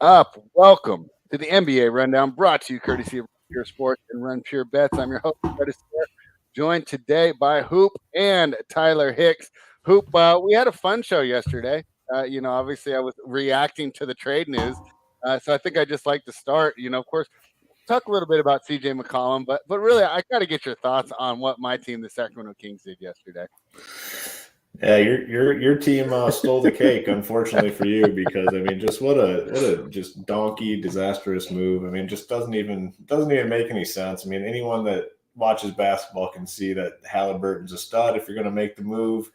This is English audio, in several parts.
Up? Welcome to the NBA Rundown, brought to you courtesy of Pure Sports and Run Pure Bets. I'm your host, Astaire, joined today by Hoop and Tyler Hicks. Hoop, we had a fun show yesterday. Obviously I was reacting to the trade news, so I think I just like to start. Of course, talk a little bit about CJ McCollum, but really, I got to get your thoughts on what my team, the Sacramento Kings, did yesterday. Yeah, your team stole the cake, unfortunately for you, because I mean, just what a just donkey disastrous move. I mean, just doesn't even make any sense. I mean, anyone that watches basketball can see that Halliburton's a stud. If you're going to make the move,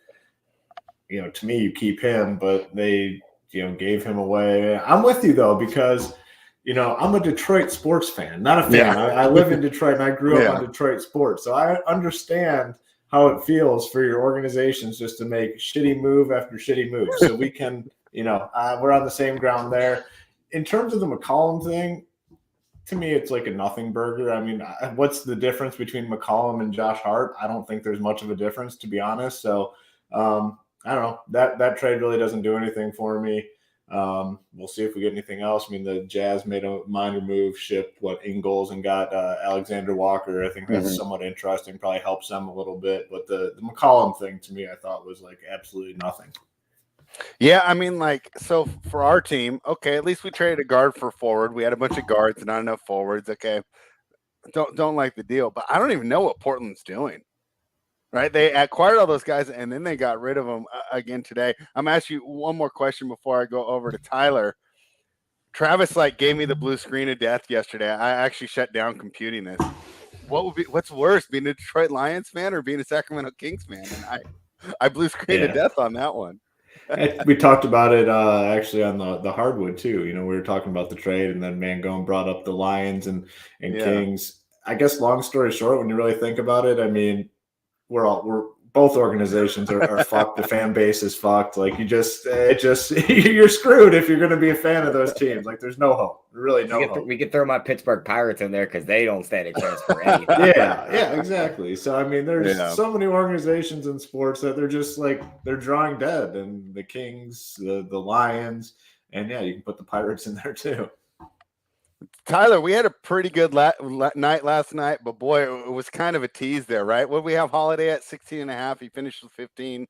to me, you keep him, but they gave him away. I'm with you though, because I'm a Detroit sports fan, not a fan. Yeah. I live in Detroit and I grew up Yeah. on Detroit sports, so I understand how it feels for your organizations just to make shitty move after shitty move. So we can, we're on the same ground there. In terms of the McCollum thing, to me, it's like a nothing burger. I mean, what's the difference between McCollum and Josh Hart? I don't think there's much of a difference, to be honest. So I don't know. That trade really doesn't do anything for me. We'll see if we get anything else. I mean, the Jazz made a minor move, shipped Ingles and got Alexander Walker. I think that's somewhat interesting. Probably helps them a little bit. But the McCollum thing to me, I thought was like absolutely nothing. Yeah, I mean, so for our team, okay, at least we traded a guard for forward. We had a bunch of guards and not enough forwards. Okay, don't like the deal, but I don't even know what Portland's doing. Right, they acquired all those guys and then they got rid of them again today. I'm asking you one more question before I go over to Tyler. Travis gave me the blue screen of death yesterday. I actually shut down computing this. What's worse, being a Detroit Lions fan or being a Sacramento Kings fan? And I blue screen of death on that one. We talked about it actually on the hardwood too. We were talking about the trade, and then Mangone brought up the Lions and Kings. I guess long story short, when you really think about it, I mean, we're both organizations are fucked. The fan base is fucked. Like you're screwed if you're going to be a fan of those teams. Like there's no hope, really no hope. We could throw my Pittsburgh Pirates in there because they don't stand a chance for anything. Yeah, exactly. So I mean, there's so many organizations in sports that they're just they're drawing dead, and the Kings, the Lions, and you can put the Pirates in there too. Tyler, we had a pretty good night last night, but boy, it was kind of a tease there, right? What did we have Holiday at 16.5? He finished with 15,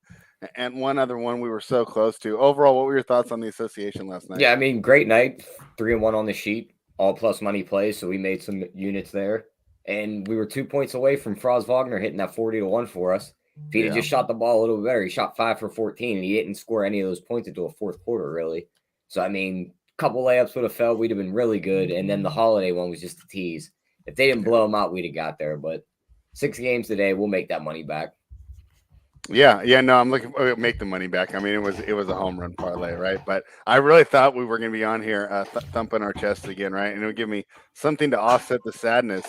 and one other one we were so close to. Overall, what were your thoughts on the association last night? Yeah, I mean, great night. 3-1 on the sheet, all plus money plays, so we made some units there. And we were 2 points away from Franz Wagner hitting that 40-1 for us. If he'd have just shot the ball a little bit better, he shot 5 for 14, and he didn't score any of those points until a fourth quarter, really. So, I mean, couple layups would have fell, we'd have been really good. And then the Holiday one was just a tease. If they didn't blow them out, we'd have got there. But 6 games today, we'll make that money back. Yeah, no, I'm looking to make the money back. I mean, it was a home run parlay, right? But I really thought we were going to be on here thumping our chests again, right? And it would give me something to offset the sadness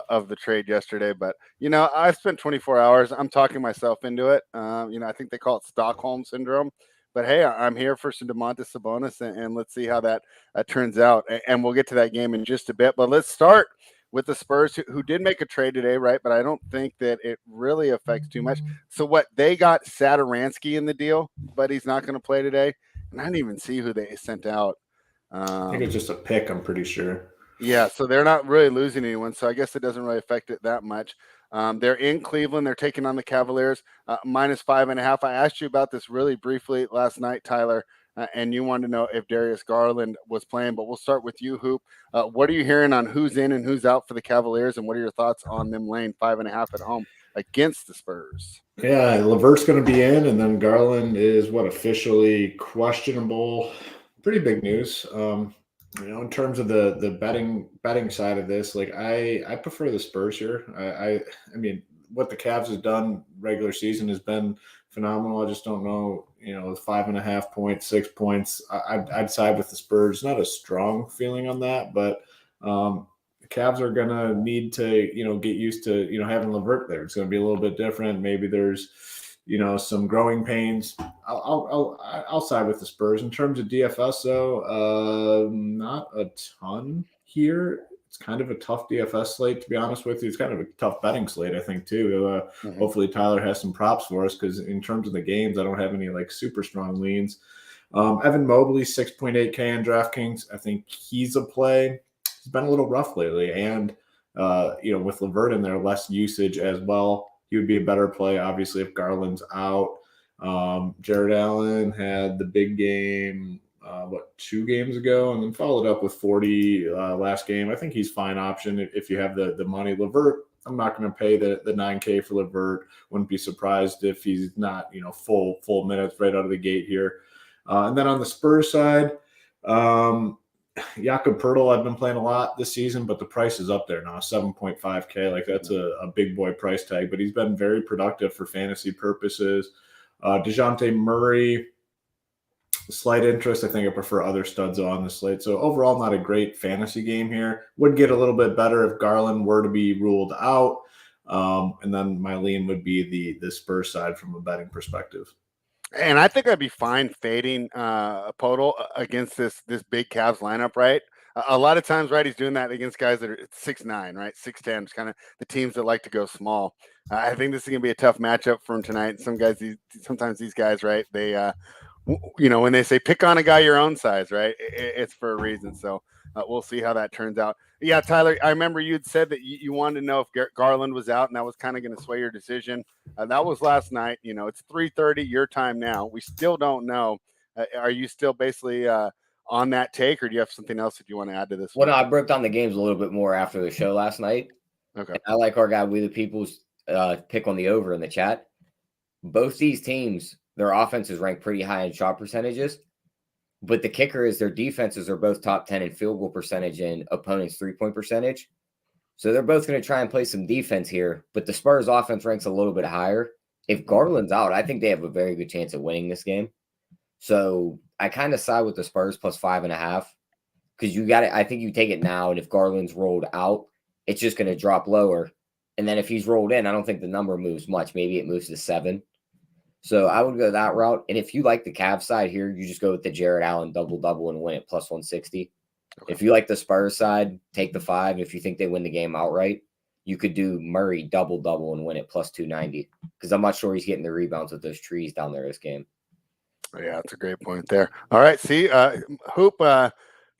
of the trade yesterday. But I spent 24 hours. I'm talking myself into it. I think they call it Stockholm syndrome. But hey, I'm here for some Domantas Sabonis, and let's see how that turns out. And we'll get to that game in just a bit. But let's start with the Spurs, who did make a trade today, right? But I don't think that it really affects too much. So what, they got Satoransky in the deal, but he's not going to play today. And I didn't even see who they sent out. I think it's just a pick, I'm pretty sure. Yeah, so they're not really losing anyone. So I guess it doesn't really affect it that much. They're in Cleveland. They're taking on the Cavaliers, -5.5. I asked you about this really briefly last night, Tyler, and you wanted to know if Darius Garland was playing, but we'll start with you, Hoop. What are you hearing on who's in and who's out for the Cavaliers, and what are your thoughts on them laying 5.5 at home against the Spurs? Yeah, LeVert's going to be in, and then Garland is officially questionable. Pretty big news. In terms of the betting side of this, I prefer the Spurs here. I mean, what the Cavs has done regular season has been phenomenal. I just don't know, 5.5 points, 6 points. I'd side with the Spurs. Not a strong feeling on that, but the Cavs are gonna need to, get used to, having LeVert there. It's gonna be a little bit different. Maybe there's some growing pains. I'll side with the Spurs. In terms of DFS, though, not a ton here. It's kind of a tough DFS slate, to be honest with you. It's kind of a tough betting slate, I think, too. Hopefully Tyler has some props for us, because in terms of the games, I don't have any super strong leans. Evan Mobley, 6.8K on DraftKings. I think he's a play. He's been a little rough lately. And, with LeVert in there, less usage as well. He would be a better play, obviously, if Garland's out. Jared Allen had the big game, 2 games ago, and then followed up with 40 last game. I think he's fine option if you have the money. LeVert, I'm not going to pay the 9K for LeVert. Wouldn't be surprised if he's not, full minutes right out of the gate here. And then on the Spurs side, Jakob Poeltl, I've been playing a lot this season, but the price is up there now, 7.5K. Like that's a big boy price tag, but he's been very productive for fantasy purposes. DeJounte Murray, slight interest. I think I prefer other studs on the slate. So overall, not a great fantasy game here. Would get a little bit better if Garland were to be ruled out. And then my lean would be the Spurs side from a betting perspective. And I think I'd be fine fading Poeltl against this big Cavs lineup, right? A lot of times, right, he's doing that against guys that are 6'9", right, 6'10", just kind of the teams that like to go small. I think this is going to be a tough matchup for him tonight. Sometimes these guys, right, they, when they say pick on a guy your own size, right, it's for a reason. So we'll see how that turns out. Yeah, Tyler, I remember you'd said that you wanted to know if Garland was out, and that was kind of going to sway your decision. That was last night. It's 3:30 your time now. We still don't know. Are you still basically on that take, or do you have something else that you want to add to this? Well, no, I broke down the games a little bit more after the show last night. Okay. I like our guy, We the People's pick on the over in the chat. Both these teams, their offenses rank pretty high in shot percentages. But the kicker is their defenses are both top 10 in field goal percentage and opponents' 3-point percentage. So they're both going to try and play some defense here. But the Spurs offense ranks a little bit higher. If Garland's out, I think they have a very good chance of winning this game. So I kind of side with the Spurs plus 5.5 because I think you take it now. And if Garland's rolled out, it's just going to drop lower. And then if he's rolled in, I don't think the number moves much. Maybe it moves to 7. So I would go that route. And if you like the Cavs side here, you just go with the Jared Allen double-double and win it plus 160. Okay. If you like the Spurs side, take the 5. If you think they win the game outright, you could do Murray double-double and win it plus 290 because I'm not sure he's getting the rebounds with those trees down there this game. Yeah, that's a great point there. All right, see, Hoop,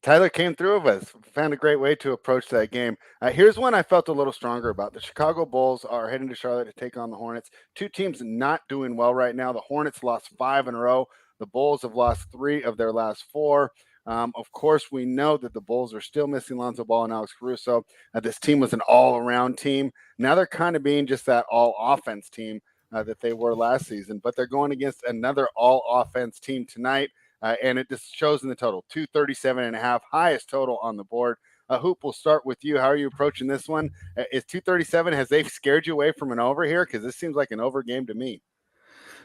Tyler came through with us, found a great way to approach that game. Here's one I felt a little stronger about. The Chicago Bulls are heading to Charlotte to take on the Hornets. 2 teams not doing well right now. The Hornets lost 5 in a row. The Bulls have lost 3 of their last 4. Of course, we know that the Bulls are still missing Lonzo Ball and Alex Caruso. This team was an all-around team. Now they're kind of being just that all-offense team that they were last season. But they're going against another all-offense team tonight. And it just shows in the total, 237.5, highest total on the board. Hoop, we'll start with you. How are you approaching this one? Is 237, has they scared you away from an over here? Because this seems like an over game to me.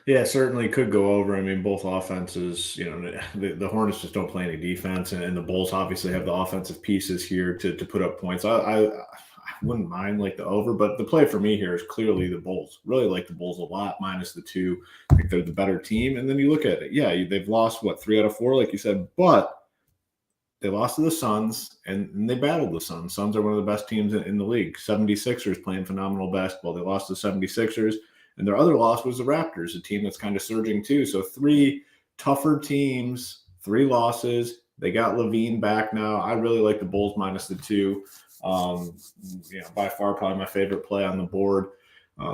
Yeah, certainly could go over. I mean, both offenses, the Hornets just don't play any defense, and the Bulls obviously have the offensive pieces here to put up points. I wouldn't mind like the over, but the play for me here is clearly the Bulls. Really like the Bulls a lot, minus the 2. I think they're the better team. And then you look at it. Yeah, they've lost, 3 out of 4, like you said, but they lost to the Suns, and they battled the Suns. Suns are one of the best teams in the league. 76ers playing phenomenal basketball. They lost to 76ers, and their other loss was the Raptors, a team that's kind of surging too. So 3 tougher teams, 3 losses. They got Levine back now. I really like the Bulls minus the 2. By far probably my favorite play on the board.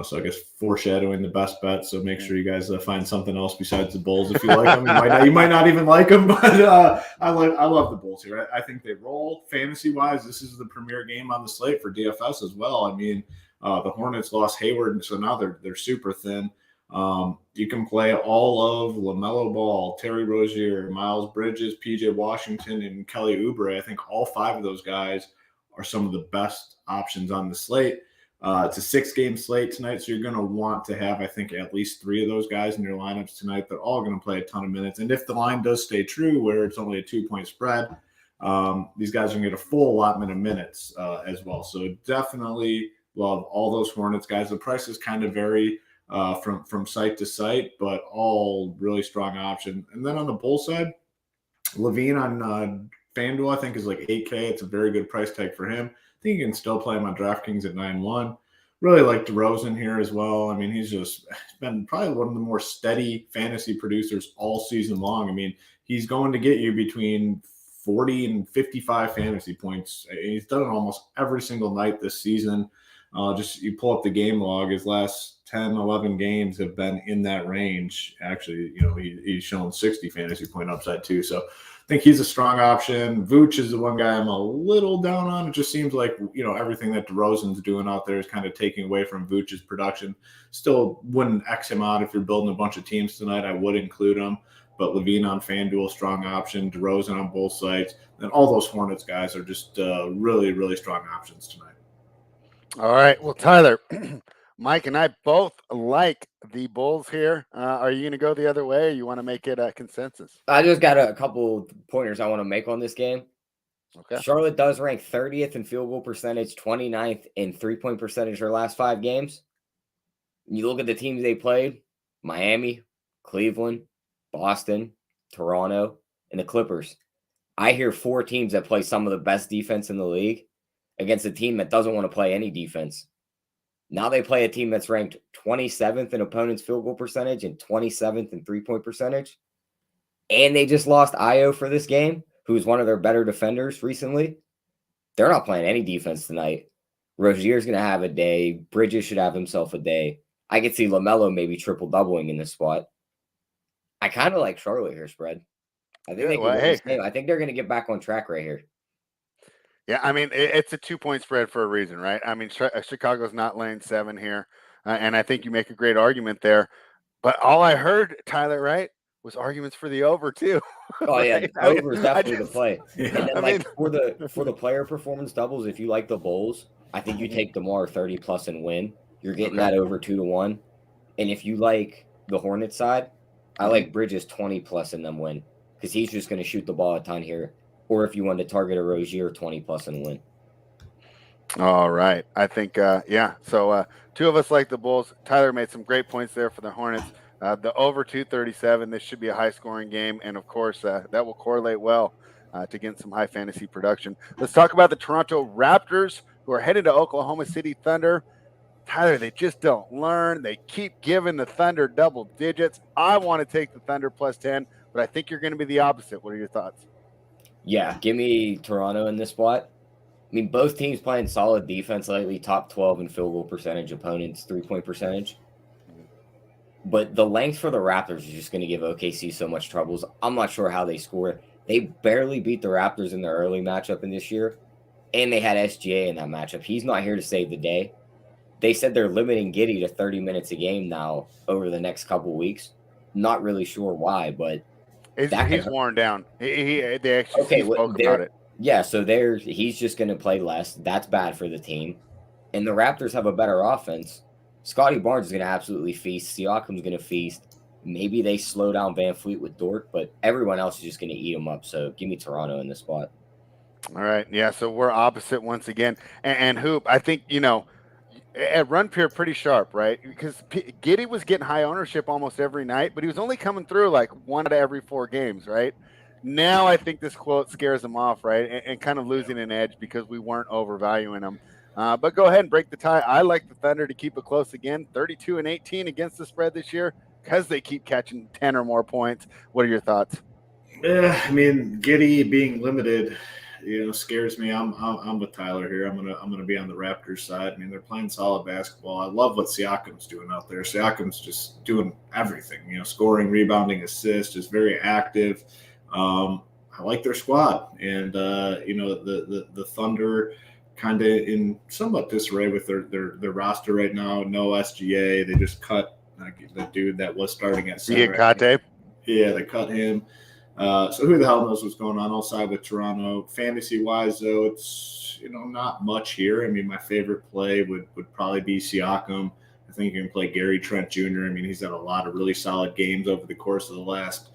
So I guess foreshadowing the best bet. So make sure you guys find something else besides the Bulls if you like them. You might not even like them, but I love the Bulls here. I think they roll fantasy wise. This is the premier game on the slate for DFS as well. I mean, the Hornets lost Hayward, so now they're super thin. You can play all of LaMelo Ball, Terry Rozier, Miles Bridges, PJ Washington, and Kelly Oubre. I think all 5 of those guys are some of the best options on the slate. It's a 6-game slate tonight, so you're going to want to have, I think, at least 3 of those guys in your lineups tonight. They're all going to play a ton of minutes. And if the line does stay true, where it's only a 2-point spread, these guys are going to get a full allotment of minutes as well. So definitely love all those Hornets guys. The prices kind of vary from site to site, but all really strong option. And then on the Bull side, Levine on FanDuel, I think, is like $8K. It's a very good price tag for him. I think you can still play him on DraftKings at 9-1. Really like DeRozan here as well. I mean, he's been probably one of the more steady fantasy producers all season long. I mean, he's going to get you between 40 and 55 fantasy points. He's done it almost every single night this season. Just you pull up the game log, his last 10, 11 games have been in that range. Actually, he's shown 60 fantasy point upside too. So I think he's a strong option. Vooch is the one guy I'm a little down on. It just seems like, everything that DeRozan's doing out there is kind of taking away from Vooch's production. Still wouldn't X him out if you're building a bunch of teams tonight. I would include him. But Levine on FanDuel, strong option. DeRozan on both sides. And all those Hornets guys are just really, really strong options tonight. All right. Well, Tyler, Mike and I both like the Bulls here. Are you going to go the other way, or you want to make it a consensus? I just got a couple pointers I want to make on this game. Okay. Charlotte does rank 30th in field goal percentage, 29th in three-point percentage their last 5 games. You look at the teams they played, Miami, Cleveland, Boston, Toronto, and the Clippers. I hear 4 teams that play some of the best defense in the league against a team that doesn't want to play any defense. Now they play a team that's ranked 27th in opponents' field goal percentage and 27th in three-point percentage. And they just lost Io for this game, who's one of their better defenders recently. They're not playing any defense tonight. Rozier's going to have a day. Bridges should have himself a day. I could see LaMelo maybe triple-doubling in this spot. I kind of like Charlotte here, spread. I think they can win this game. I think they're going to get back on track right here. Yeah, I mean, it's a 2-point spread for a reason, right? I mean, Chicago's not laying 7 here, and I think you make a great argument there. But all I heard, Tyler, right, was arguments for the over too. Oh yeah, right? over is definitely the play. Yeah. And then for the player performance doubles, if you like the Bulls, I think you take DeMar 30 plus and win. You're getting that over 2-1. And if you like the Hornets side, I like Bridges 20 plus and them win, because he's just going to shoot the ball a ton here. Or if you want to target a Rozier 20 plus and win. All right. I think, So 2 of us like the Bulls. Tyler made some great points there for the Hornets. The over 237. This should be a high-scoring game. And, of course, that will correlate well to getting some high fantasy production. Let's talk about the Toronto Raptors, who are headed to Oklahoma City Thunder. Tyler, they just don't learn. They keep giving the Thunder double digits. I want to take the Thunder plus 10, but I think you're going to be the opposite. What are your thoughts? Yeah, give me Toronto in this spot. I mean, both teams playing solid defense lately, top 12 in field goal percentage, opponents, three-point percentage. But the length for the Raptors is just going to give OKC so much troubles. I'm not sure how they score. They barely beat the Raptors in their early matchup in this year, and they had SGA in that matchup. He's not here to save the day. They said they're limiting Giddey to 30 minutes a game now over the next couple weeks. Not really sure why, but he's worn down. They actually spoke about it. Yeah, so he's just going to play less. That's bad for the team. And the Raptors have a better offense. Scotty Barnes is going to absolutely feast. Siakam's going to feast. Maybe they slow down Van Fleet with Dort, but everyone else is just going to eat them up. So give me Toronto in this spot. All right. Yeah, so we're opposite once again. And Hoop, I think, at Run Pier pretty sharp, right? Because Giddey was getting high ownership almost every night, but he was only coming through like 1 out of every 4 games, right? Now I think this quote scares him off, right? And kind of losing an edge because we weren't overvaluing him. But go ahead and break the tie. I like the Thunder to keep it close again, 32-18 against the spread this year because they keep catching 10 or more points. What are your thoughts? Yeah, I mean, Giddey being limited, scares me. I'm with Tyler here. I'm gonna be on the Raptors side. I mean, they're playing solid basketball. I love what Siakam's doing out there. Siakam's just doing everything. Scoring, rebounding, assists, just very active. I like their squad, and the Thunder kind of in somewhat disarray with their roster right now. No SGA. They just cut the dude that was starting at center. Yeah, they cut him. So who the hell knows what's going on? I'll side with Toronto. Fantasy-wise, though, it's not much here. I mean, my favorite play would probably be Siakam. I think you can play Gary Trent Jr. I mean, he's had a lot of really solid games over the course of the last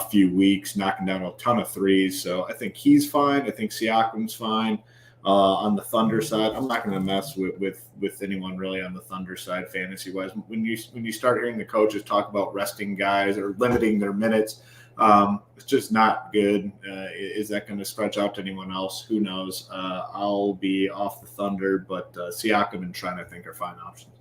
few weeks, knocking down a ton of threes. So I think he's fine. I think Siakam's fine. On the Thunder side, I'm not going to mess with anyone really on the Thunder side fantasy-wise. When you start hearing the coaches talk about resting guys or limiting their minutes, It's just not good. Is that going to stretch out to anyone else? Who knows? I'll be off the Thunder, but Siakam and Trent, I think, are fine options.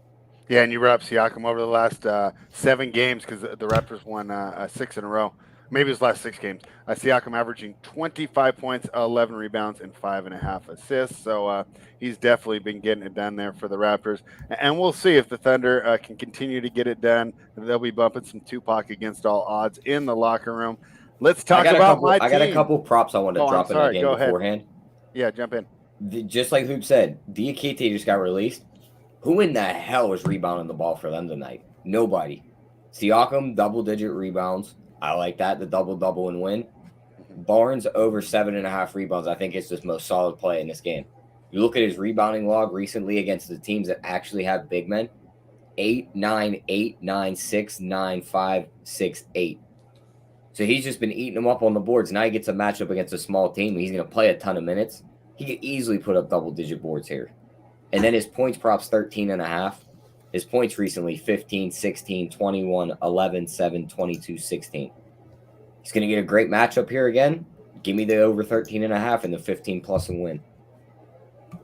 Yeah, and you brought up Siakam over the last 7 games because the Raptors won 6 in a row. Maybe it was last 6 games. Siakam averaging 25 points, 11 rebounds, and 5.5 assists. So he's definitely been getting it done there for the Raptors. And we'll see if the Thunder can continue to get it done. They'll be bumping some Tupac against all odds in the locker room. Let's talk about my team. I got a couple props I want to drop in the game beforehand. Yeah, jump in. Just like Hoop said, Diakite just got released. Who in the hell is rebounding the ball for them tonight? Nobody. Siakam, double-digit rebounds. I like that, the double-double and win. Barnes over 7.5 rebounds. I think it's his most solid play in this game. You look at his rebounding log recently against the teams that actually have big men. 8, 9, 8, 9, 6, 9, 5, 6, 8. So he's just been eating them up on the boards. Now he gets a matchup against a small team. He's going to play a ton of minutes. He could easily put up double-digit boards here. And then his points props 13.5. His points recently 15, 16, 21, 11, 7, 22, 16. He's going to get a great matchup here again. Give me the over 13.5 and the 15 plus and win.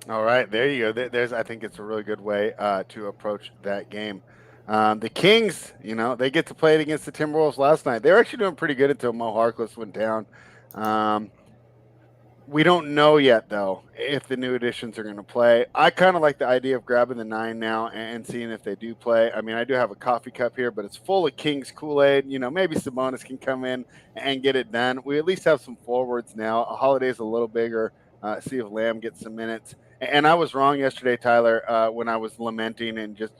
All right, there you go. I think it's a really good way to approach that game. The Kings, they get to play it against the Timberwolves last night. They were actually doing pretty good until Mo Harkless went down. We don't know yet, though, if the new additions are going to play. I kind of like the idea of grabbing the 9 now and seeing if they do play. I mean, I do have a coffee cup here, but it's full of Kings Kool-Aid. Maybe Sabonis can come in and get it done. We at least have some forwards now. Holiday's a little bigger. See if Lamb gets some minutes. And I was wrong yesterday, Tyler, when I was lamenting and just,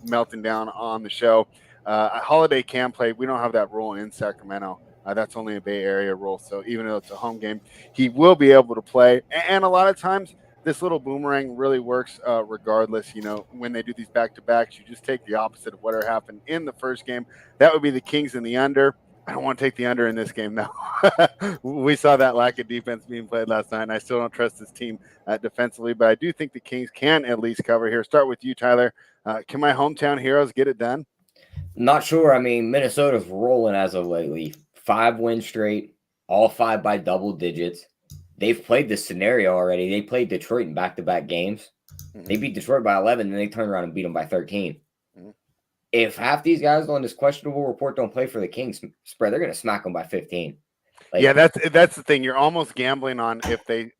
melting down on the show. Holiday can play. We don't have that rule in Sacramento. That's only a Bay Area rule. So even though it's a home game, he will be able to play. And a lot of times, this little boomerang really works regardless. When they do these back-to-backs, you just take the opposite of what happened in the first game. That would be the Kings in the under. I don't want to take the under in this game, though. We saw that lack of defense being played last night, and I still don't trust this team defensively. But I do think the Kings can at least cover here. Start with you, Tyler. Can my hometown heroes get it done? Not sure. I mean, Minnesota's rolling as of lately. 5 wins straight, all 5 by double digits. They've played this scenario already. They played Detroit in back-to-back games. Mm-hmm. They beat Detroit by 11, and they turned around and beat them by 13. Mm-hmm. If half these guys on this questionable report don't play for the Kings spread, they're going to smack them by 15. Yeah, that's the thing. You're almost gambling on if they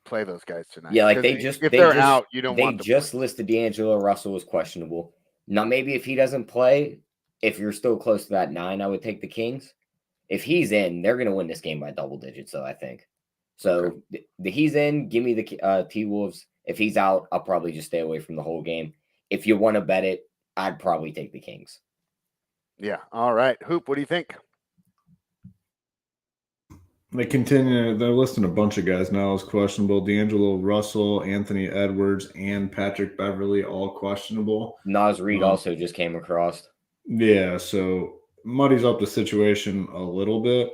play those guys tonight. Yeah, if they're out, you don't want them. They just listed D'Angelo Russell as questionable. Now, maybe if he doesn't play, if you're still close to that 9, I would take the Kings. If he's in, they're going to win this game by double digits, though, I think. So he's in, give me the T-Wolves. If he's out, I'll probably just stay away from the whole game. If you want to bet it, I'd probably take the Kings. Yeah. All right. Hoop, what do you think? They continue. They're listing a bunch of guys now as questionable. D'Angelo Russell, Anthony Edwards, and Patrick Beverly, all questionable. Naz Reid also just came across. Yeah, so muddies up the situation a little bit.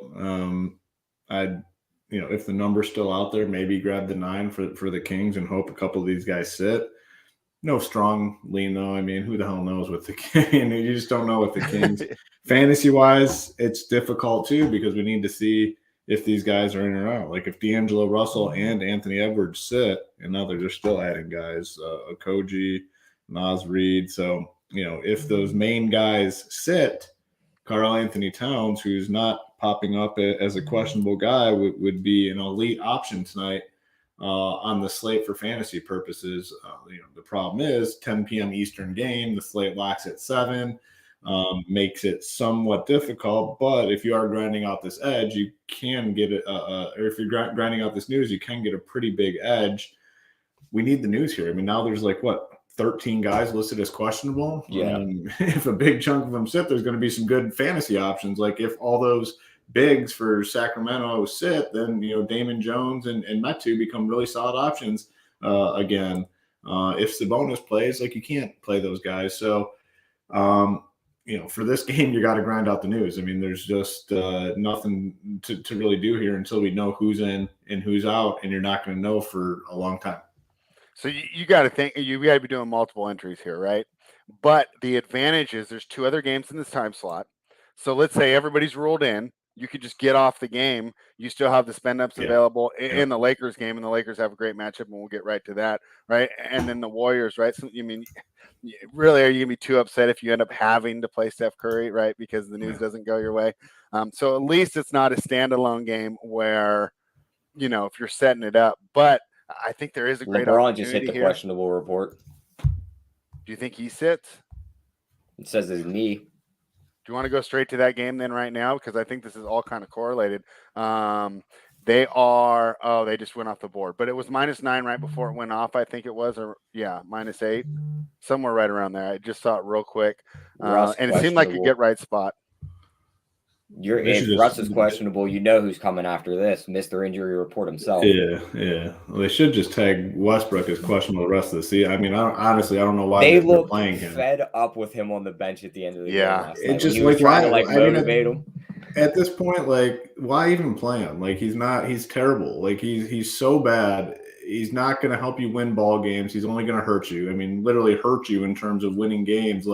If the number's still out there, maybe grab the 9 for the Kings and hope a couple of these guys sit. No strong lean, though. I mean, who the hell knows with the Kings? You just don't know with the Kings. Fantasy-wise, it's difficult, too, because we need to see if these guys are in or out. Like if D'Angelo Russell and Anthony Edwards sit, and now they're just still adding guys, Okogie, Naz Reid. So, if those main guys sit, Karl Anthony Towns, who's not popping up as a questionable guy, would be an elite option tonight on the slate for fantasy purposes. The problem is 10 p.m. Eastern game. The slate locks at 7, makes it somewhat difficult. But if you are grinding out this edge, you can get it. Or if you're grinding out this news, you can get a pretty big edge. We need the news here. I mean, now there's 13 guys listed as questionable. Yeah. If a big chunk of them sit, there's going to be some good fantasy options. Like if all those bigs for Sacramento sit, then Damon Jones and Metu become really solid options again. If Sabonis plays, you can't play those guys. So for this game, you got to grind out the news. I mean, there's just nothing to really do here until we know who's in and who's out, and you're not going to know for a long time. So you got to think, you got to be doing multiple entries here, right? But the advantage is there's 2 other games in this time slot. So let's say everybody's ruled in. you could just get off the game. You still have the spend ups available in the Lakers game, and the Lakers have a great matchup, and we'll get right to that, right? And then the Warriors, right? So you mean, really, are you gonna be too upset if you end up having to play Steph Curry, right? Because the news doesn't go your way. So at least it's not a standalone game where, if you're setting it up. But I think there is a great LeBron opportunity just hit the here. questionable report. Do you think he sits? It says his knee. Do you want to go straight to that game then right now? Because I think this is all kind of correlated. They just went off the board. But it was -9 right before it went off, I think it was. Or -8. Somewhere right around there. I just saw it real quick. And it seemed like a get right spot. If Russ is questionable, you know who's coming after this. Mr. Injury Report himself. Yeah. Well, they should just tag Westbrook as questionable the rest of the season. I mean, I don't know why they they're look playing him. Fed up with him on the bench at the end of the game last night. It just trying to motivate him. At this point, why even play him? He's terrible. He's so bad. He's not going to help you win ball games. He's only going to hurt you. I mean, literally hurt you in terms of winning games.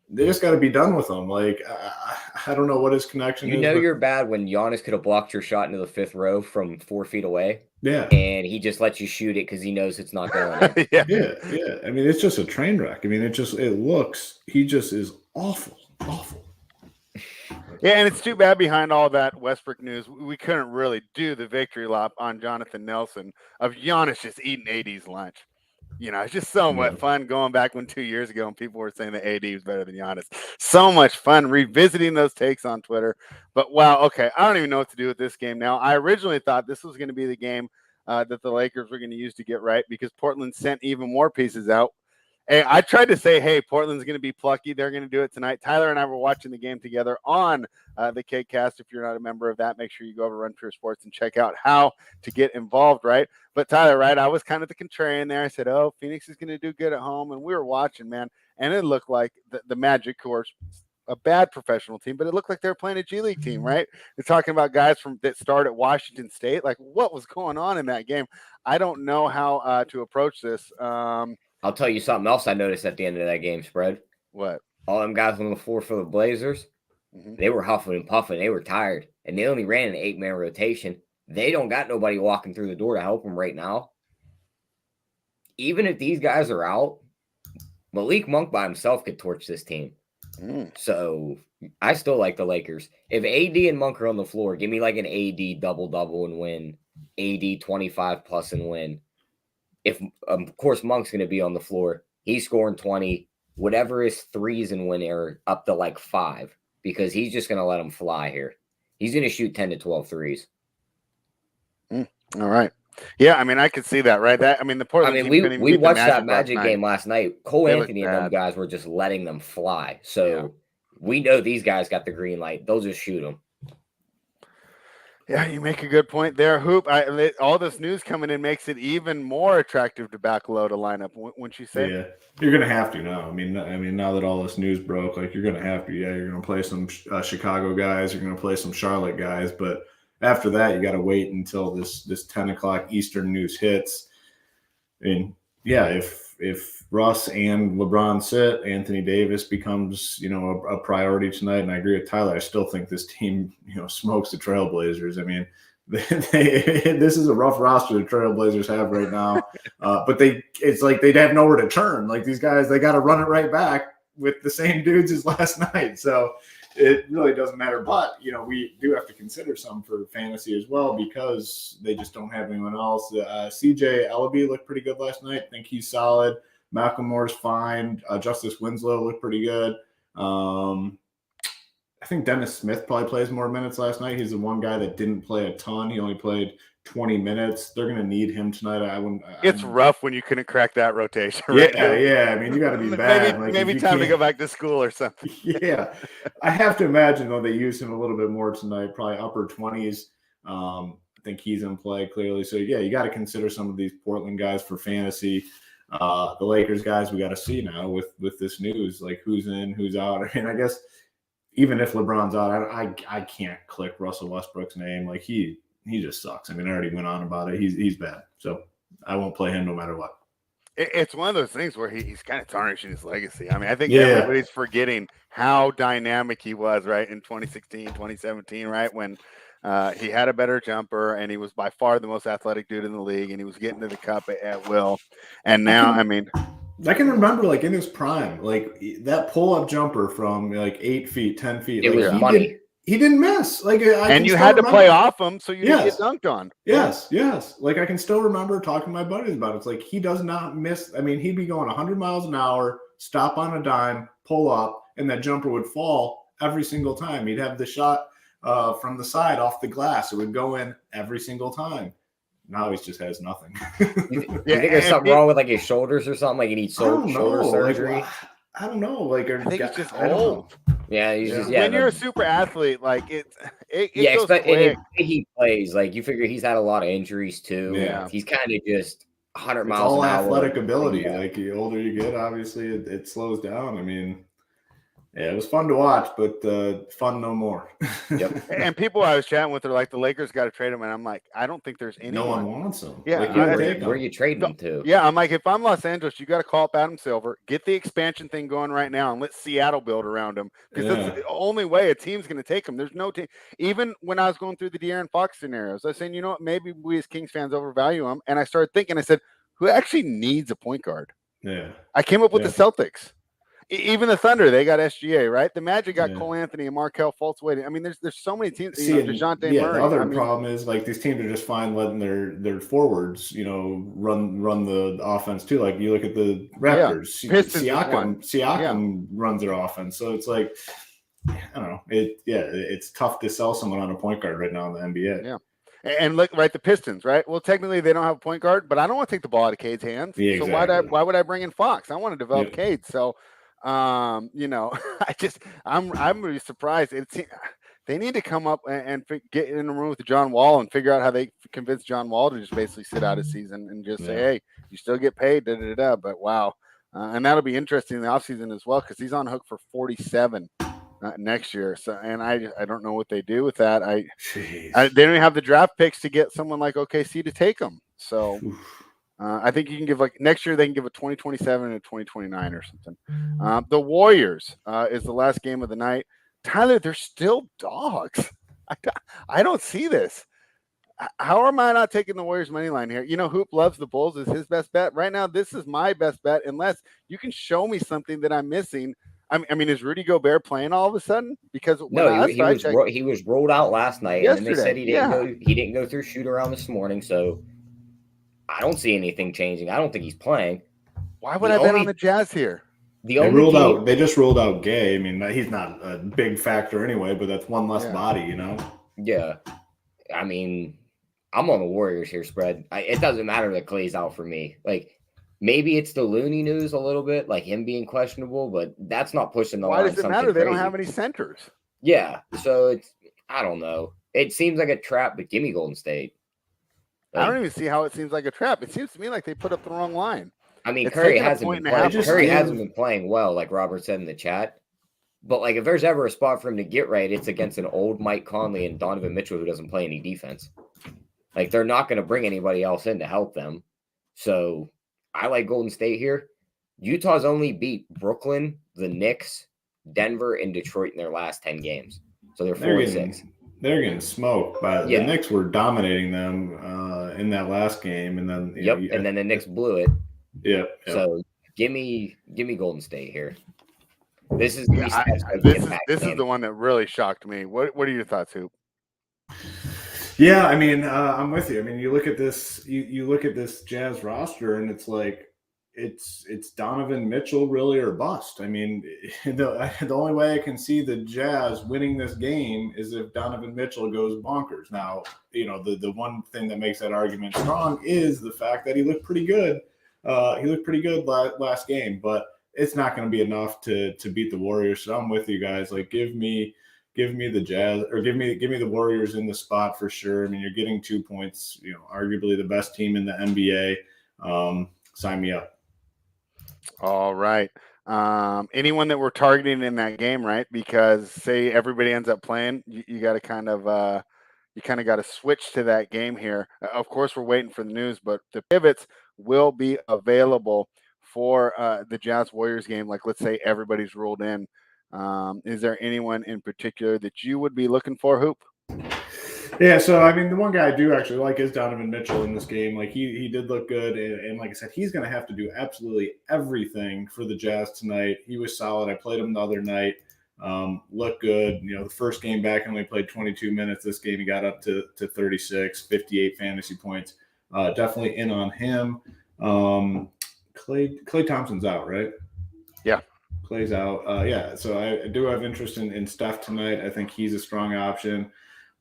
They just got to be done with him. I don't know what his connection is. You're bad when Giannis could have blocked your shot into the 5th row from 4 feet away. Yeah. And he just lets you shoot it because he knows it's not going in. Yeah. I mean, it's just a train wreck. I mean, he just is awful. Yeah, and it's too bad behind all that Westbrook news, we couldn't really do the victory lap on Jonathan Nelson of Giannis just eating AD's lunch. It's just so much fun going back 2 years ago when people were saying that AD was better than Giannis. So much fun revisiting those takes on Twitter. But wow, okay, I don't even know what to do with this game now. I originally thought this was going to be the game that the Lakers were going to use to get right because Portland sent even more pieces out. Hey, I tried to say, hey, Portland's going to be plucky. They're going to do it tonight. Tyler and I were watching the game together on the Kcast. If you're not a member of that, make sure you go over to Run Pure Sports and check out how to get involved, right? But Tyler, right, I was kind of the contrarian there. I said, oh, Phoenix is going to do good at home. And we were watching, man, and it looked like the Magic, who are a bad professional team, but it looked like they were playing a G League team, right? They're talking about guys that start at Washington State. What was going on in that game? I don't know how to approach this. I'll tell you something else I noticed at the end of that game spread. What? All them guys on the floor for the Blazers, they were huffing and puffing. They were tired, and they only ran an 8-man rotation. They don't got nobody walking through the door to help them right now. Even if these guys are out, Malik Monk by himself could torch this team. So I still like the Lakers. If AD and Monk are on the floor, give me an AD double-double and win, AD 25+ and win. If, of course, Monk's going to be on the floor, he's scoring 20, whatever his threes and win are up to 5 because he's just going to let them fly here. He's going to shoot 10 to 12 threes. All right. Yeah, I mean, I could see that, right? The Portland team we watched that Magic game last night. Cole They Anthony and them guys were just letting them fly. So we know these guys got the green light. They'll just shoot them. Yeah, you make a good point there, Hoop. All this news coming in makes it even more attractive to backload a lineup. Wouldn't you say? Yeah, you're gonna have to now. I mean, now that all this news broke, you're gonna have to. Yeah, you're gonna play some Chicago guys. You're gonna play some Charlotte guys. But after that, you got to wait until this 10 o'clock Eastern news hits. And yeah, if Russ and LeBron sit, Anthony Davis becomes, a priority tonight. And I agree with Tyler. I still think this team, smokes the Trailblazers. I mean, this is a rough roster the Trailblazers have right now. But it's like they'd have nowhere to turn. These guys, they got to run it right back with the same dudes as last night. So it really doesn't matter. But, we do have to consider some for fantasy as well because they just don't have anyone else. CJ Ellaby looked pretty good last night. I think he's solid. Malcolm Moore's fine. Justice Winslow looked pretty good. I think Dennis Smith probably plays more minutes last night. He's the one guy that didn't play a ton. He only played 20 minutes. They're going to need him tonight. It's rough when you couldn't crack that rotation. Yeah. I mean, you got to be bad. Maybe time to go back to school or something. Yeah. I have to imagine, though, they use him a little bit more tonight, probably upper 20s. I think he's in play clearly. So, yeah, you got to consider some of these Portland guys for fantasy. The Lakers guys, we got to see now with this news, who's in, who's out. I mean, I guess even if LeBron's out, I can't click Russell Westbrook's name. He just sucks. I mean, I already went on about it. He's bad. So I won't play him no matter what. It's one of those things where he's kind of tarnishing his legacy. I mean, I think everybody's forgetting how dynamic he was, right, in 2016, 2017, right, when he had a better jumper and he was by far the most athletic dude in the league and he was getting to the cup at will. And now, I can remember, like, in his prime, like, that pull-up jumper from, like, 8 feet, 10 feet. It like, was money. He didn't miss. Like, and you had to play off him so you didn't get dunked on. Yes. Like, I can still remember talking to my buddies about it. It's like, he does not miss. I mean, he'd be going 100 miles an hour, stop on a dime, pull up, and that jumper would fall every single time. He'd have the shot from the side off the glass. It would go in every single time. Now he just has nothing. You think there's something wrong with, like, his shoulders or something? Like, he needs shoulder surgery? Like, I don't know. Like, I think he's just old. Yeah, he's just when you're a super athlete, like it goes quick. And he plays, like, you figure he's had a lot of injuries too. Yeah, he's kind of just 100 it's miles all an hour. Athletic ability. Yeah. Like, the older you get, obviously it slows down. I mean, yeah, it was fun to watch, but fun no more. Yep. And people I was chatting with are like, the Lakers got to trade him, and I'm like, I don't think there's anyone. No one wants him. Yeah, like, where are you trading him to? Yeah, I'm like, if I'm Los Angeles, you got to call up Adam Silver, get the expansion thing going right now, and let Seattle build around him, because that's the only way a team's going to take him. There's no team. Even when I was going through the De'Aaron Fox scenarios, I was saying, you know what, maybe we as Kings fans overvalue him, and I started thinking, I said, who actually needs a point guard? Yeah, I came up with the Celtics. Even the Thunder, they got SGA, right? The Magic got Cole Anthony and Markelle Fultz waiting. I mean, there's so many teams. DeJounte Murray. The other problem is, like, these teams are just fine letting their forwards, run the offense too. Like, you look at the Raptors, Siakam runs their offense. So it's like, I don't know. It's tough to sell someone on a point guard right now in the NBA. Yeah. And look, right, the Pistons, right? Well, technically they don't have a point guard, but I don't want to take the ball out of Cade's hands. Yeah, so exactly. why would I bring in Fox? I want to develop Cade. So, I'm really surprised. They need to come up and get in the room with John Wall and figure out how they convince John Wall to just basically sit out a season and just say, hey, you still get paid, But wow. And that'll be interesting in the offseason as well, because he's on hook for 47 next year. So, and I don't know what they do with that. They don't even have the draft picks to get someone like OKC to take them. So I think you can give, like, next year they can give a 2027 and a 2029 or something. The Warriors is the last game of the night. Tyler, they're still dogs. I don't see this. How am I not taking the Warriors money line here? Hoop loves the Bulls is his best bet right now. This is my best bet, unless you can show me something that I'm missing. I mean, is Rudy Gobert playing all of a sudden? Because he was rolled out last night, yesterday, and then they said he didn't go through shoot around this morning. So I don't see anything changing. I don't think he's playing. Why would I bet on the Jazz here? They just ruled out Gay. I mean, he's not a big factor anyway, but that's one less body, Yeah. I mean, I'm on the Warriors here, spread. It doesn't matter that Clay's out for me. Like, maybe it's the Looney news a little bit, like him being questionable, but that's not pushing the line. Why does it matter? They don't have any centers. Yeah. So I don't know. It seems like a trap, but give me Golden State. I don't even see how it seems like a trap. It seems to me like they put up the wrong line. I mean, Curry hasn't been playing well, like Robert said in the chat. But, like, if there's ever a spot for him to get right, it's against an old Mike Conley and Donovan Mitchell who doesn't play any defense. Like, they're not going to bring anybody else in to help them. So I like Golden State here. Utah's only beat Brooklyn, the Knicks, Denver, and Detroit in their last 10 games. So they're 4-6. They're getting smoked, but the Knicks were dominating them in that last game, and then and then the Knicks blew it. Yep. So give me Golden State here. This is this is the one that really shocked me. What are your thoughts, Hoop? Yeah, I mean, I'm with you. I mean, you look at this, you look at this Jazz roster, and it's like it's Donovan Mitchell really or bust. I mean, the only way I can see the Jazz winning this game is if Donovan Mitchell goes bonkers. Now, the one thing that makes that argument strong is the fact that he looked pretty good. He looked pretty good last game, but it's not going to be enough to beat the Warriors. So I'm with you guys. Like, give me the Jazz, or give me the Warriors in the spot for sure. I mean, you're getting 2 points, arguably the best team in the NBA. Sign me up. All right. Anyone that we're targeting in that game, right? Because say everybody ends up playing, you got to kind of you kind of got to switch to that game here. Of course, we're waiting for the news, but the pivots will be available for the Jazz Warriors game. Like, let's say everybody's ruled in. Is there anyone in particular that you would be looking for, Hoop? Yeah, so I mean, the one guy I do actually like is Donovan Mitchell in this game. Like he did look good, and like I said, he's going to have to do absolutely everything for the Jazz tonight. He was solid. I played him the other night. Looked good. The first game back only played 22 minutes. This game he got up to 36, 58 fantasy points. Definitely in on him. Klay Thompson's out, right? Yeah. Clay's out. So I do have interest in Steph tonight. I think he's a strong option.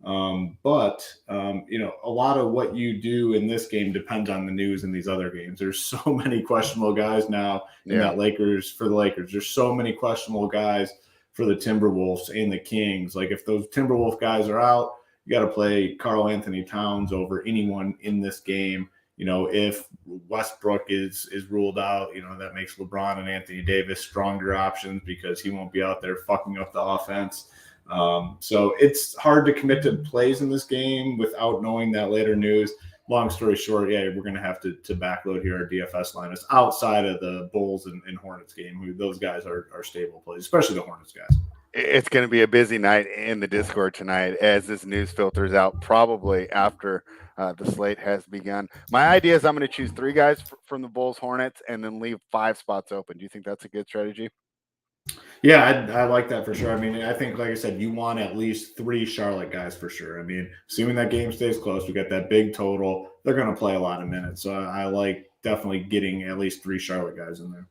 But a lot of what you do in this game depends on the news in these other games. There's so many questionable guys now in that Lakers. There's so many questionable guys for the Timberwolves and the Kings. Like if those Timberwolf guys are out, you got to play Karl Anthony Towns over anyone in this game. If Westbrook is ruled out, that makes LeBron and Anthony Davis stronger options because he won't be out there fucking up the offense. So it's hard to commit to plays in this game without knowing that later news. Long story short, we're going to have to backload here our DFS lineups outside of the Bulls and Hornets game. Those guys are stable plays, especially the Hornets guys. It's going to be a busy night in the Discord tonight as this news filters out, probably after the slate has begun. My idea is I'm going to choose 3 guys from the Bulls, Hornets, and then leave 5 spots open. Do you think that's a good strategy? Yeah, I like that for sure. I mean, I think, like I said, you want at least 3 Charlotte guys for sure. I mean, assuming that game stays close, we got that big total. They're going to play a lot of minutes. So I like definitely getting at least 3 Charlotte guys in there.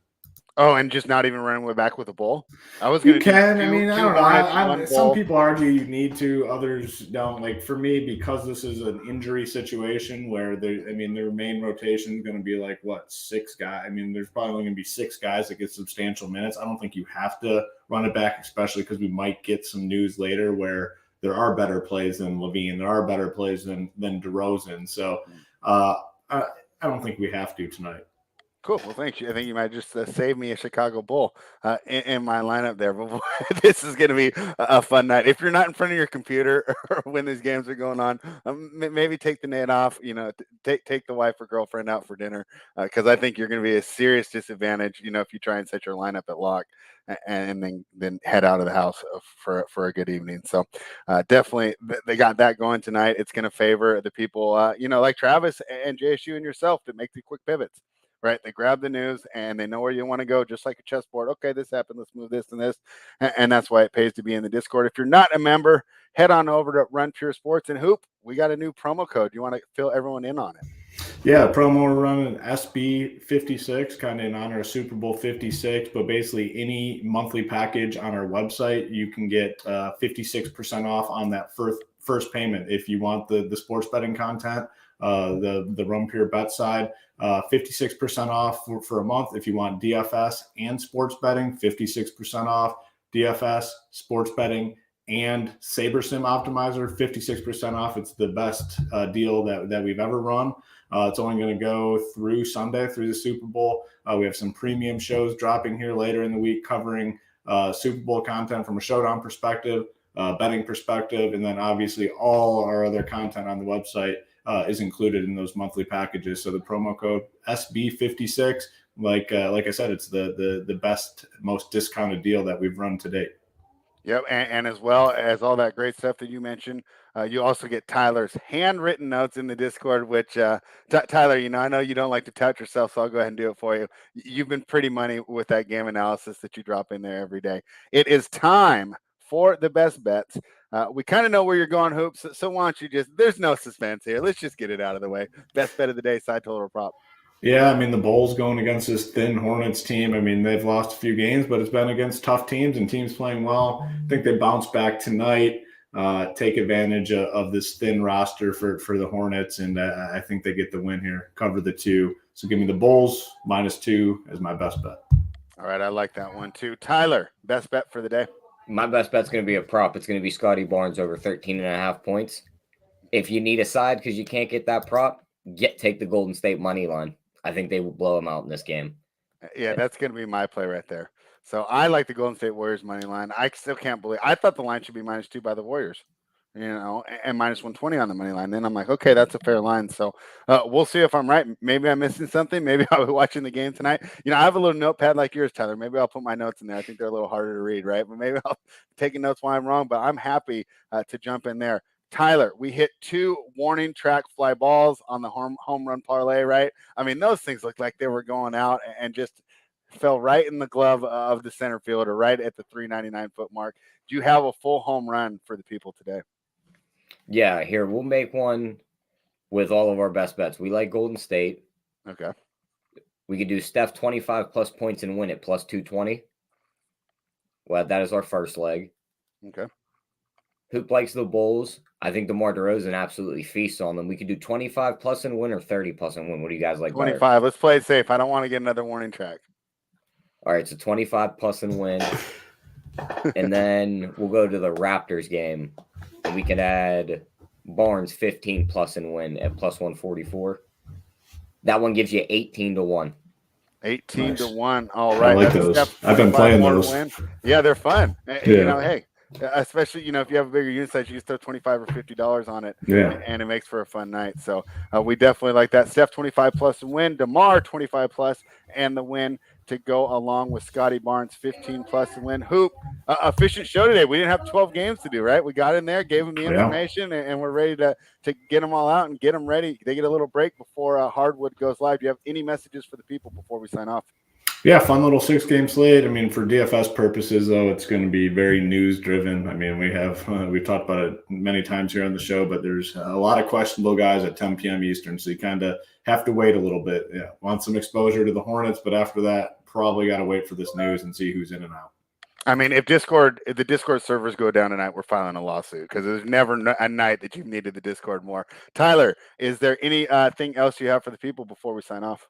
Oh, and just not even running back with a Bull? I don't know. Some people argue you need to, others don't. Like for me, because this is an injury situation where their main rotation is going to be like 6 guys. I mean, there's probably only going to be 6 guys that get substantial minutes. I don't think you have to run it back, especially because we might get some news later where there are better plays than Levine, there are better plays than DeRozan. So I don't think we have to tonight. Cool. Well, thank you. I think you might just save me a Chicago Bull in my lineup there. But this is going to be a fun night. If you're not in front of your computer or when these games are going on, maybe take the night off. Take the wife or girlfriend out for dinner because I think you're going to be a serious disadvantage. If you try and set your lineup at lock and then head out of the house for a good evening. So definitely they got that going tonight. It's going to favor the people like Travis and JSU and yourself that make the quick pivots. Right, they grab the news and they know where you want to go, just like a chessboard. Okay, this happened. Let's move this and this, and that's why it pays to be in the Discord. If you're not a member, head on over to Run Pure Sports and Hoop. We got a new promo code. You want to fill everyone in on it? Yeah, promo we're running SB56, kind of in honor of Super Bowl 56. But basically, any monthly package on our website, you can get 56% off on that first payment if you want the sports betting content. The Run Pure Bet side, 56% off for a month. If you want DFS and sports betting, 56% off. DFS, sports betting, and SaberSim Optimizer, 56% off. It's the best deal that we've ever run. It's only going to go through Sunday, through the Super Bowl. We have some premium shows dropping here later in the week covering Super Bowl content from a showdown perspective, betting perspective, and then obviously all our other content on the website is included in those monthly packages. So the promo code SB56, like I said, it's the best, most discounted deal that we've run to date. Yep, and as well as all that great stuff that you mentioned, you also get Tyler's handwritten notes in the Discord, which, Tyler, I know you don't like to tout yourself, so I'll go ahead and do it for you. You've been pretty money with that game analysis that you drop in there every day. It is time for the best bets. We kind of know where you're going, Hoops, so why don't you there's no suspense here. Let's just get it out of the way. Best bet of the day, side total prop. Yeah, I mean, the Bulls going against this thin Hornets team. I mean, they've lost a few games, but it's been against tough teams and teams playing well. I think they bounce back tonight, take advantage of this thin roster for the Hornets, and I think they get the win here, cover the 2. So give me the Bulls -2 as my best bet. All right, I like that one too. Tyler, best bet for the day? My best bet's going to be a prop. It's going to be Scotty Barnes over 13.5 points. If you need a side because you can't get that prop, take the Golden State money line. I think they will blow them out in this game. Yeah, that's going to be my play right there. So I like the Golden State Warriors money line. I still can't believe. I thought the line should be -2 by the Warriors. and minus 120 on the money line. Then I'm like, okay, that's a fair line. So we'll see if I'm right. Maybe I'm missing something. Maybe I'll be watching the game tonight. I have a little notepad like yours, Tyler. Maybe I'll put my notes in there. I think they're a little harder to read, right? But maybe I'll take notes while I'm wrong. But I'm happy to jump in there. Tyler, we hit 2 warning track fly balls on the home run parlay, right? I mean, those things looked like they were going out and just fell right in the glove of the center fielder, right at the 399 foot mark. Do you have a full home run for the people today? Yeah, here, we'll make one with all of our best bets. We like Golden State. Okay. We could do Steph 25 plus points and win it plus 220. Well, that is our first leg. Okay. Hoop likes the Bulls. I think DeMar DeRozan absolutely feasts on them. We could do 25 plus and win or 30 plus and win. What do you guys like 25. better? Let's play it safe. I don't want to get another warning track. All right, so 25 plus and win. And then we'll go to the Raptors game. And we can add Barnes 15 plus and win at plus 144. That one gives you 18 to 1. 18 Nice. to 1. All right. I like those. I've been playing those. Yeah, they're fun. Yeah. Hey, especially, if you have a bigger unit size, you can throw $25 or $50 on it. Yeah. And it makes for a fun night. So we definitely like that. Steph 25 plus and win. DeMar 25 plus and the win to go along with Scotty Barnes 15 plus and win. Hoop, efficient show today. We didn't have 12 games to do, right? We got in there, gave them the information, and we're ready to get them all out and get them ready. They get a little break before Hardwood goes live. Do you have any messages for the people before we sign off? Yeah, fun little 6-game slate. I mean, for DFS purposes, though, it's going to be very news driven. I mean, we've talked about it many times here on the show, but there's a lot of questionable guys at 10 p.m. Eastern, so you kind of have to wait a little bit. Yeah, want some exposure to the Hornets, but after that, probably got to wait for this news and see who's in and out. I mean, if the Discord servers go down tonight, we're filing a lawsuit because there's never a night that you've needed the Discord more. Tyler, is there any thing else you have for the people before we sign off?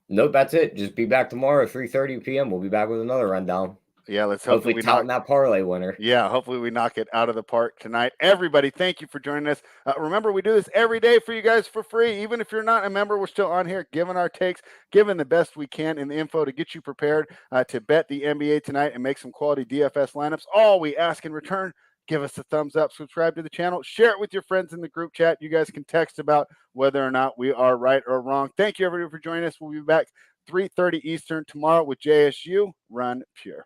Nope, that's it. Just be back tomorrow at 3:30 p.m. We'll be back with another rundown. Yeah, let's hope hopefully touting that parlay winner. Yeah, hopefully we knock it out of the park tonight. Everybody, thank you for joining us. Remember, we do this every day for you guys for free. Even if you're not a member, we're still on here giving our takes, giving the best we can in the info to get you prepared to bet the NBA tonight and make some quality DFS lineups. All we ask in return, give us a thumbs up, subscribe to the channel, share it with your friends in the group chat. You guys can text about whether or not we are right or wrong. Thank you, everybody, for joining us. We'll be back 3:30 Eastern tomorrow with JSU. Run Pure.